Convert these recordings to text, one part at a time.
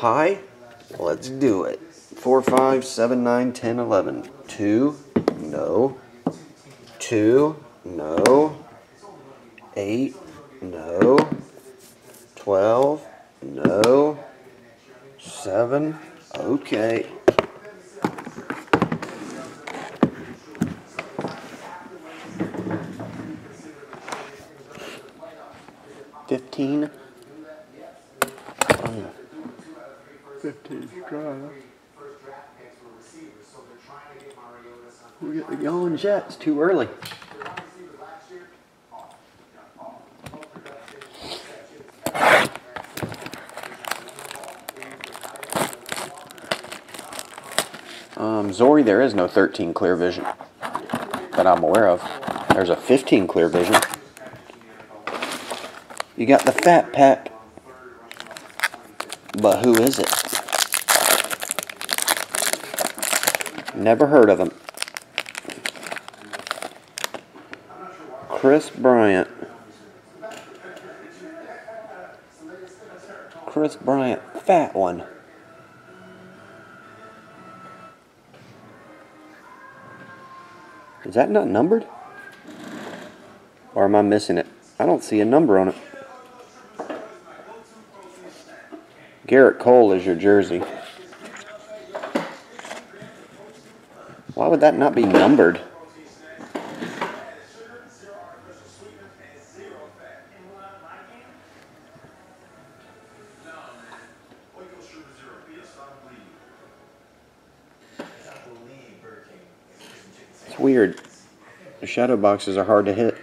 Hi, let's do it. 4, 5, 7, 9, 10, 11. 2, no. 2, no. 8, no. 12, no. 7, okay. 15. 15 Strata. We get the going yet. It's too early. Zori, there is no 13 clear vision that I'm aware of. There's a 15 clear vision. You got the fat pack. But who is it? Never heard of him. Chris Bryant. Chris Bryant, fat one. Is that not numbered? Or am I missing it? I don't see a number on it. Garrett Cole is your jersey. Why would that not be numbered? It's weird. The shadow boxes are hard to hit.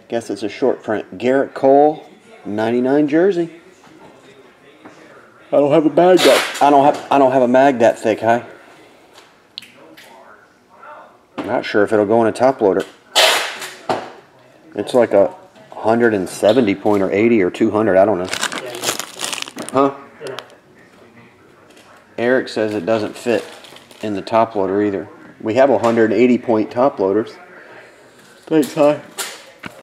Guess it's a short print. Garrett Cole, 99 jersey. I don't have a mag that. I don't have a mag that thick, huh? I'm not sure if it'll go in a top loader. It's like a 170 point or 80 or 200. I don't know. Huh? Eric says it doesn't fit in the top loader either. We have 180 point top loaders. Thanks, hi.